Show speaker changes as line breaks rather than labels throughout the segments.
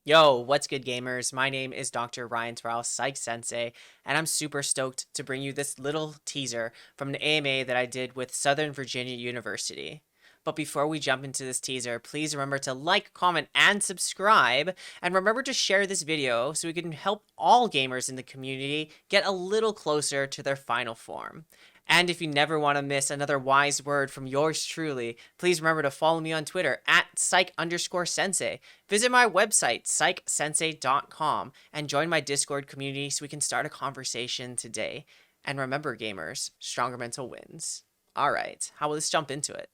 Yo, what's good, gamers? My name is Dr. Ryan Terao PsychSensei, and I'm super stoked to bring you this little teaser from an AMA that I did with Southern Virginia University. But before we jump into this teaser, please remember to like, comment, and subscribe, and remember to share this video so we can help all gamers in the community get a little closer to their final form. And if you never want to miss another wise word from yours truly, please remember to follow me on Twitter at psych_sensei. Visit my website, psychsensei.com, and join my Discord community so we can start a conversation today. And remember, gamers, stronger mental wins. All right, how will this jump into it?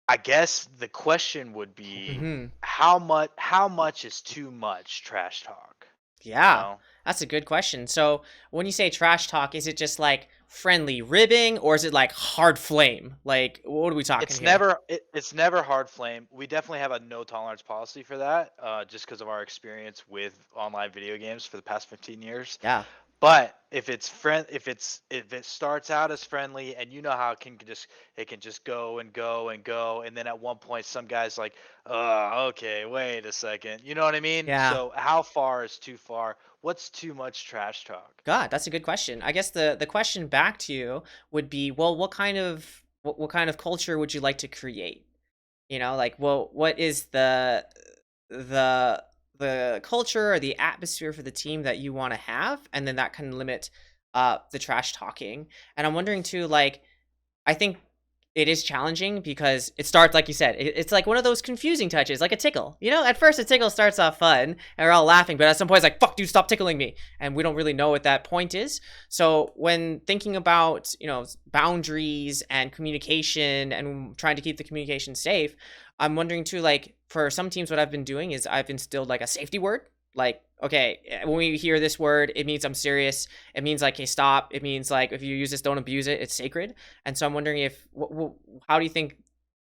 I guess the question would be
Mm-hmm.
how much is too much trash talk? You
Yeah,
know?
that's a good question. So when you say trash talk, is it just like friendly ribbing or is it like hard flame? Like, what are we talking
It's
here?
never hard flame. We definitely have a no tolerance policy for that, just because of our experience with online video games for the past 15 years.
Yeah.
But if it starts out as friendly, and you know how it can just go and go and go, and then at one point some guys like, oh, okay, wait a second, you know what I mean?
Yeah.
So how far is too far? What's too much trash talk?
God, that's a good question. I guess the question back to you would be, well, what kind of culture would you like to create? You know, like, well, what is the the culture or the atmosphere for the team that you want to have, and then that can limit the trash talking. And I'm wondering too, like, I think it is challenging because it starts, like you said, it's like one of those confusing touches, like a tickle. You know, at first a tickle starts off fun and we're all laughing, but at some point it's like, fuck, dude, stop tickling me. And we don't really know what that point is. So when thinking about, boundaries and communication and trying to keep the communication safe, I'm wondering too, like, for some teams, what I've been doing is I've instilled like a safety word. Like, okay, when we hear this word, it means I'm serious. It means like, hey, stop. It means like, if you use this, don't abuse it. It's sacred. And so I'm wondering if, how do you think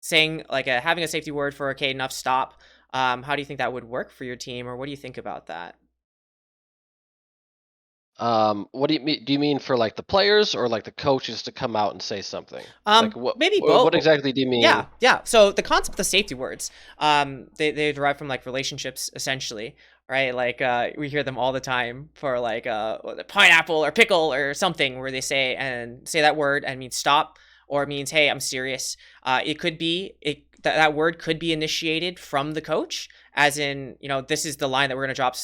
saying like having a safety word for okay, enough, stop? How do you think that would work for your team, or what do you think about that?
What do you mean? Do you mean for like the players or like the coaches to come out and say something? Like
Maybe
what
both.
exactly do you mean?
Yeah, yeah. So the concept of safety words, they derive from like relationships essentially, right? Like we hear them all the time for like pineapple or pickle or something where they say that word and it means stop or it means hey, I'm serious. It could be that word could be initiated from the coach, as in this is the line that we're gonna drop.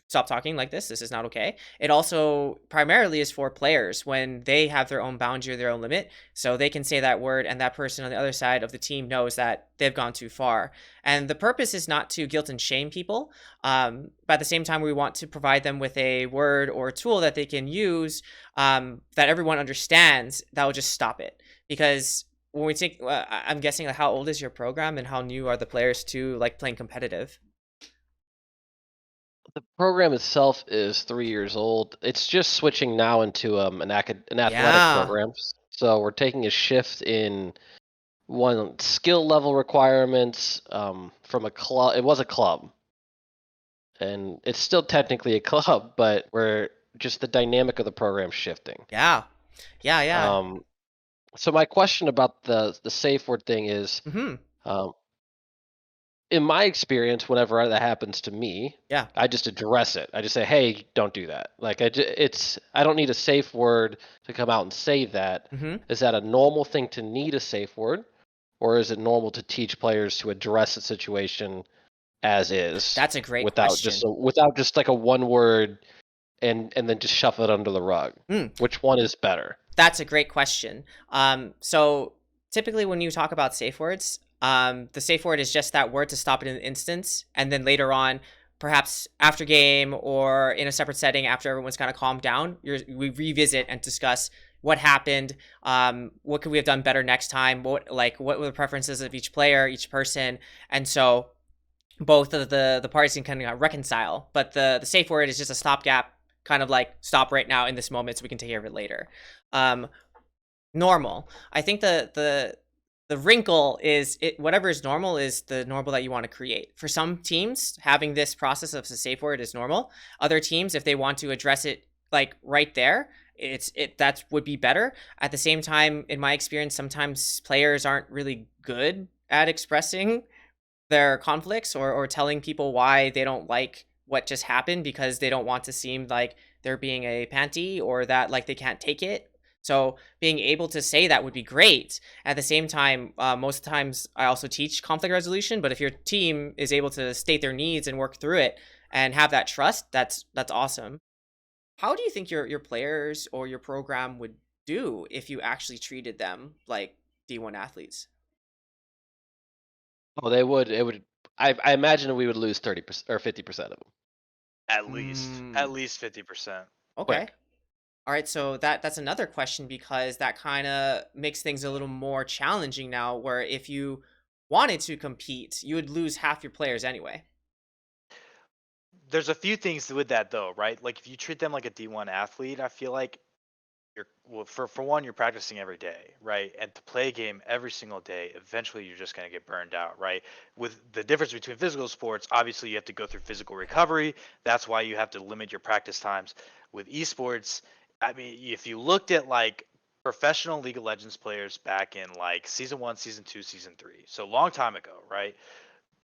Stop talking like this is not okay. It also primarily is for players when they have their own boundary or their own limit, so they can say that word and that person on the other side of the team knows that they've gone too far. And the purpose is not to guilt and shame people, but at the same time we want to provide them with a word or a tool that they can use, that everyone understands, that will just stop it. Because when we think, I'm guessing, like, how old is your program and how new are the players to like playing competitive?
The program itself is 3 years old. It's just switching now into an athletic
Yeah.
program. So we're taking a shift in one skill level requirements from a club. It was a club, and it's still technically a club, but we're just the dynamic of the program shifting.
Yeah. Yeah, yeah.
Um, so my question about the safe word thing is,
Mhm.
um, in my experience, whenever that happens to me,
Yeah.
I just address it. I just say, "Hey, don't do that." Like I don't need a safe word to come out and say that.
Mhm.
Is that a normal thing to need a safe word, or is it normal to teach players to address the situation as is
That's a great question.
without just like a one word and then just shuffle it under the rug?
Mm,
Which one is better?
that's a great question. So typically when you talk about safe words, the safe word is just that word to stop it in an instance, and then later on, perhaps after game or in a separate setting after everyone's kind of calmed down, we revisit and discuss what happened, what could we have done better next time, what were the preferences of each player, each person, and so both of the parties can kind of reconcile. But the safe word is just a stopgap, kind of like stop right now in this moment so we can take care of it later. Um, Normal. I think the wrinkle is whatever is normal is the normal that you want to create. For some teams, having this process of the safe word is normal. Other teams, if they want to address it like right there, that would be better. At the same time, in my experience, sometimes players aren't really good at expressing their conflicts, or telling people why they don't like what just happened because they don't want to seem like they're being a panty, or that like they can't take it. So being able to say that would be great. At the same time, most times I also teach conflict resolution, but if your team is able to state their needs and work through it and have that trust, that's awesome. How do you think your players or your program would do if you actually treated them like D1 athletes?
Oh, they would. It would. I imagine we would lose 30% or 50% of them
At
Mm,
least 50%.
okay.
quick.
All right, so that's another question, because that kind of makes things a little more challenging now, where if you wanted to compete, you would lose half your players anyway.
There's a few things with that though, right? Like if you treat them like a D1 athlete, I feel like you're well, for one, you're practicing every day, right? And to play a game every single day, eventually you're just going to get burned out, right? With the difference between physical sports, obviously you have to go through physical recovery. That's why you have to limit your practice times. With esports, I mean, if you looked at like professional League of Legends players back in like season 1, season 2, season 3, so long time ago, right?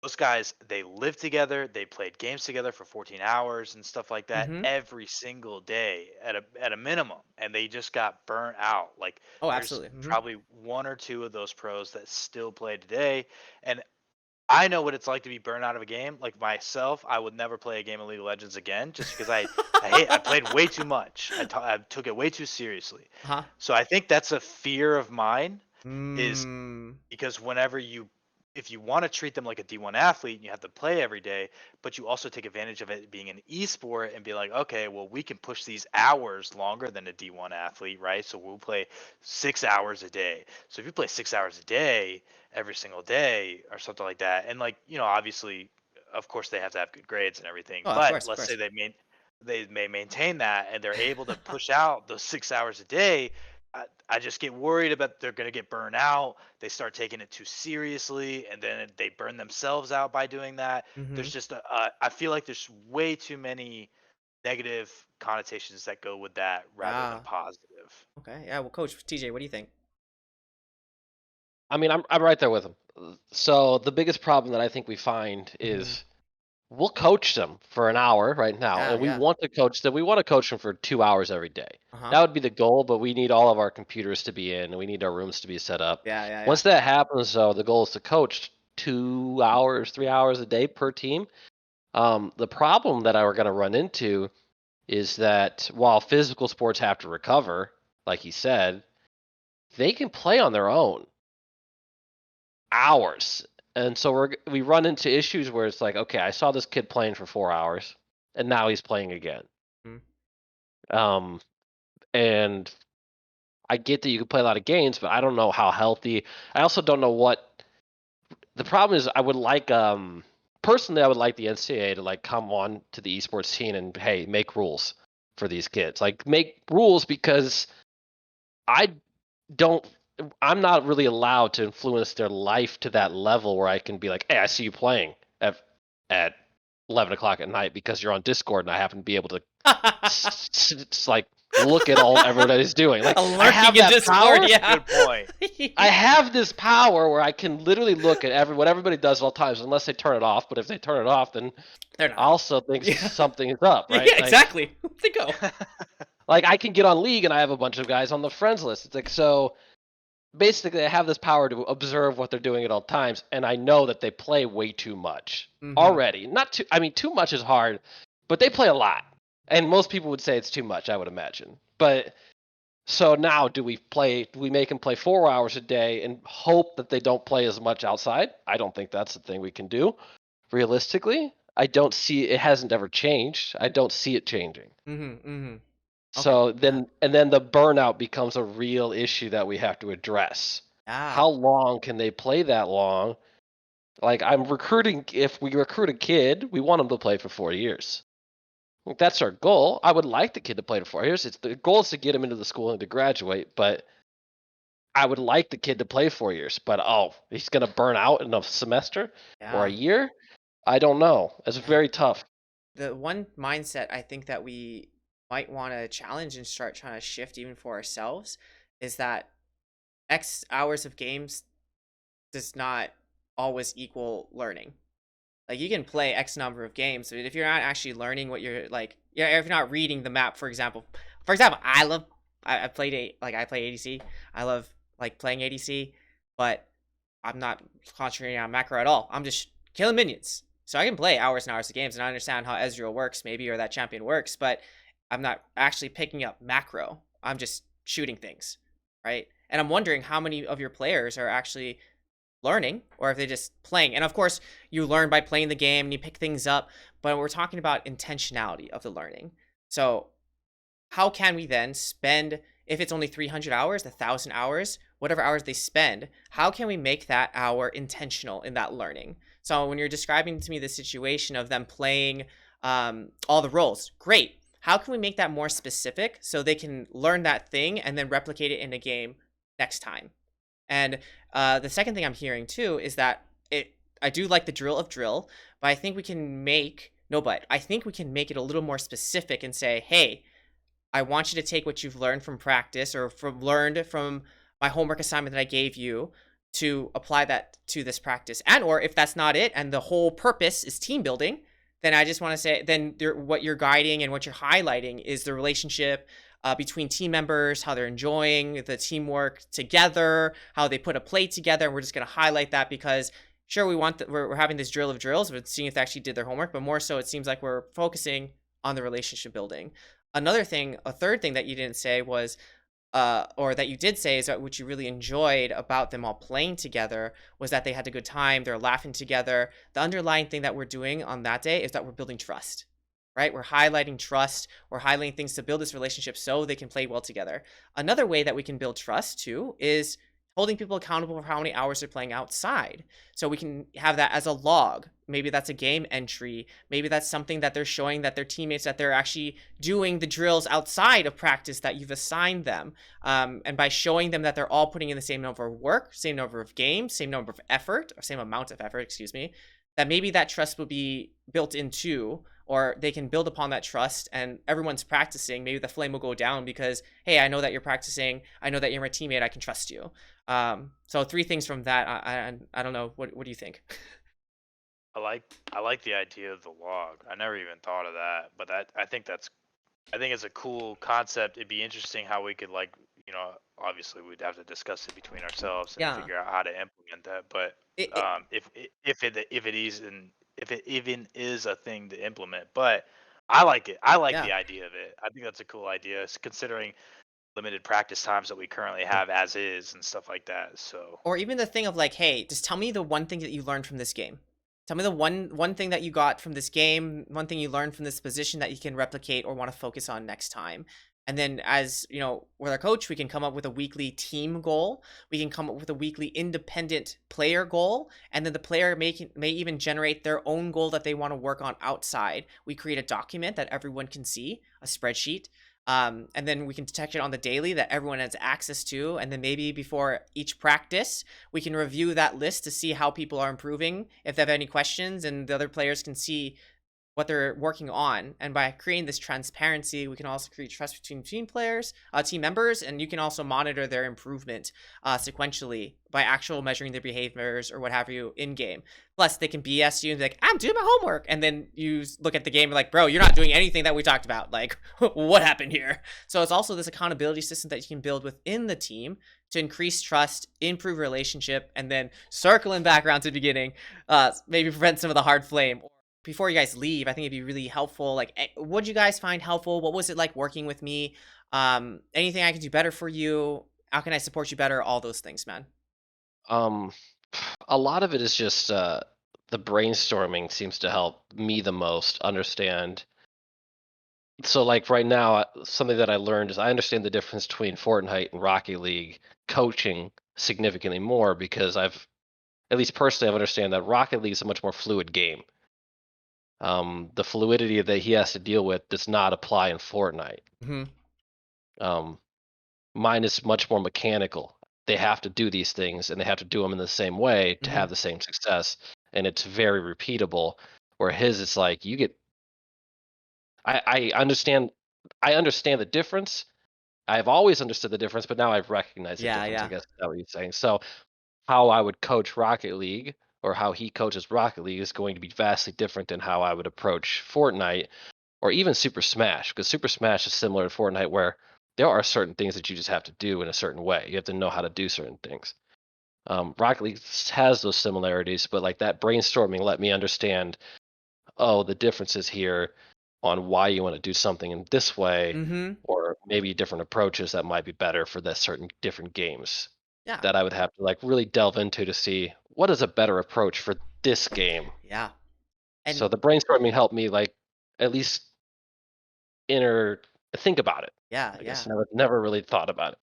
Those guys, they lived together, they played games together for 14 hours and stuff like that
Mm-hmm.
every single day at a minimum, and they just got burnt out. Like
Oh,
there's
absolutely. Mm-hmm.
probably one or two of those pros that still play today, and I know what it's like to be burnt out of a game. Like myself, I would never play a game of League of Legends again just because I played way too much. I took it way too seriously.
Huh?
So I think that's a fear of mine, is
Mm.
because if you want to treat them like a D1 athlete and you have to play every day, but you also take advantage of it being an esport and be like, okay, well, we can push these hours longer than a D1 athlete, right? So we'll play 6 hours a day. So if you play 6 hours a day every single day or something like that, and like, obviously, of course, they have to have good grades and everything,
Oh, of
but
course, of
let's say
course.
they may maintain that and they're able to push out those 6 hours a day. I just get worried about they're going to get burned out. They start taking it too seriously, and then they burn themselves out by doing that.
Mm-hmm.
There's just I feel like there's way too many negative connotations that go with that rather than
Yeah.
positive.
Okay. Yeah. Well, Coach TJ, what do you think?
I mean, I'm right there with them. So the biggest problem that I think we find
Mm-hmm.
is we'll coach them for an hour right now,
Yeah.
and we
Yeah.
want to coach them. We want to coach them for 2 hours every day.
Uh-huh.
That would be the goal, but we need all of our computers to be in, and we need our rooms to be set up.
Yeah. Yeah. Yeah.
Once that happens, though, the goal is to coach 2 hours, 3 hours a day per team. The problem that we're going to run into is that while physical sports have to recover, like he said, they can play on their own hours. And so we run into issues where it's like, okay, I saw this kid playing for 4 hours, and now he's playing again.
Mm-hmm.
Um, and I get that you can play a lot of games, but I don't know how healthy. I also don't know what the problem is. I would like, personally, I would like the NCAA to like come on to the esports scene and hey, make rules for these kids. Like make rules because I don't. I'm not really allowed to influence their life to that level where I can be like, hey, I see you playing at 11 o'clock at night because you're on Discord and I happen to be able to like look at all everybody's doing. Like I
Lurking
have
in
that
Discord.
power.
Yeah.
Good point.
I have this power where I can literally look at what everybody does at all times, unless they turn it off. But if they turn it off, then
They're
I
not.
also think
Yeah.
something is up, right?
Yeah. Exactly. They go.
Like I can get on League and I have a bunch of guys on the friends list. It's like so. Basically, I have this power to observe what they're doing at all times, and I know that they play way too much
Mm-hmm.
already. Not too. I mean, too much is hard, but they play a lot, and most people would say it's too much. I would imagine, but. So now, do we play? Do we make them play 4 hours a day and hope that they don't play as much outside? I don't think that's the thing we can do. Realistically, I don't see it hasn't ever changed. I don't see it changing.
Mm-hmm. Mm-hmm. Okay.
So
Yeah.
then the burnout becomes a real issue that we have to address.
Yeah.
How long can they play that long? Like I'm recruiting if we recruit a kid, we want him to play for 4 years. Like, that's our goal. I would like the kid to play for 4 years. It's the goal is to get him into the school and to graduate, but I would like the kid to play 4 years, but he's gonna burn out in a semester or a
Yeah.
year. I don't know. It's
Yeah.
very tough.
The one mindset I think that we might want to challenge and start trying to shift even for ourselves is that X hours of games does not always equal learning. Like you can play X number of games, but if you're not actually learning what you're like, yeah, if you're not reading the map, for example, I played I play ADC. I love like playing ADC, but I'm not concentrating on macro at all. I'm just killing minions. So I can play hours and hours of games, and I understand how Ezreal works, maybe, or that champion works, but I'm not actually picking up macro. I'm just shooting things, right? And I'm wondering how many of your players are actually learning or if they're just playing. And of course, you learn by playing the game and you pick things up, but we're talking about intentionality of the learning. So how can we then spend, if it's only 300 hours, 1,000 hours, whatever hours they spend, how can we make that hour intentional in that learning? So when you're describing to me the situation of them playing all the roles, great. How can we make that more specific so they can learn that thing and then replicate it in a game next time? And the second thing I'm hearing too is that I do like the drill of drill, but I think we can make I think we can make it a little more specific and say, hey, I want you to take what you've learned from practice or learned from my homework assignment that I gave you to apply that to this practice. And or if that's not it and the whole purpose is team building, then I just want to say then what you're guiding and what you're highlighting is the relationship between team members, how they're enjoying the teamwork together, how they put a play together. And we're just going to highlight that because sure, we're having this drill of drills, but seeing if they actually did their homework. But more so, it seems like we're focusing on the relationship building. A third thing that you didn't say was, or that you did say is that what you really enjoyed about them all playing together was that they had a good time, they're laughing together. The underlying thing that we're doing on that day is that we're building trust, right? We're highlighting trust, we're highlighting things to build this relationship so they can play well together. Another way that we can build trust too is holding people accountable for how many hours they're playing outside. So we can have that as a log. Maybe that's a game entry. Maybe that's something that they're showing that their teammates that they're actually doing the drills outside of practice that you've assigned them. And by showing them that they're all putting in the same number of work, same number of games, same number of effort, or same amount of effort, excuse me, that maybe that trust will be built into, or they can build upon that trust and everyone's practicing. Maybe the flame will go down because, hey, I know that you're practicing. I know that you're my teammate. I can trust you. So 3 things from that. I don't know. What do you think?
I like the idea of the log. I never even thought of that, but I think it's a cool concept. It'd be interesting how we could obviously we'd have to discuss it between ourselves and
Yeah.
figure out how to implement that. But
It, it,
if it even is a thing to implement, but I like it. I like
yeah.
the idea of it. I think that's a cool idea, considering limited practice times that we currently have as is and stuff like that. So
Or even the thing of like, hey, just tell me the one thing that you learned from this game. Tell me the one thing that you got from this game, one thing you learned from this position that you can replicate or want to focus on next time. And then as, with our coach, we can come up with a weekly team goal. We can come up with a weekly independent player goal. And then the player may even generate their own goal that they want to work on outside. We create a document that everyone can see, a spreadsheet. And then we can detect it on the daily that everyone has access to. And then maybe before each practice, we can review that list to see how people are improving, if they have any questions, and the other players can see what they're working on. And by creating this transparency, we can also create trust between team members, and you can also monitor their improvement sequentially by actual measuring their behaviors or what have you in game. Plus, they can BS you and be like, I'm doing my homework. And then you look at the game and like, bro, you're not doing anything that we talked about. Like, what happened here? So it's also this accountability system that you can build within the team to increase trust, improve relationship, and then circling back around to the beginning, maybe prevent some of the hard flame. Before you guys leave, I think it'd be really helpful. Like, what did you guys find helpful? What was it like working with me? Anything I can do better for you? How can I support you better? All those things, man.
Um, a lot of it is just the brainstorming seems to help me the most understand. So, like right now, something that I learned is I understand the difference between Fortnite and Rocket League coaching significantly more because at least personally, I understand that Rocket League is a much more fluid game. The fluidity that he has to deal with does not apply in Fortnite.
Mm-hmm.
Mine is much more mechanical. They have to do these things and they have to do them in the same way to have the same success, and it's very repeatable. Where his, it's like you get. I understand. I understand the difference. I've always understood the difference, but now I've recognized the
Yeah,
difference. I
yeah.
guess is that what you're saying. So, how I would coach Rocket League or how he coaches Rocket League is going to be vastly different than how I would approach Fortnite or even Super Smash, because Super Smash is similar to Fortnite where there are certain things that you just have to do in a certain way. You have to know how to do certain things. Rocket League has those similarities, but like that brainstorming let me understand, oh, the differences here on why you want to do something in this way,
Mm-hmm.
or maybe different approaches that might be better for that certain different games
Yeah.
that I would have to like really delve into to see what is a better approach for this game.
Yeah.
So
And
the brainstorming helped me like at least inner think about it.
yeah,
I
yeah.
guess never really thought about it.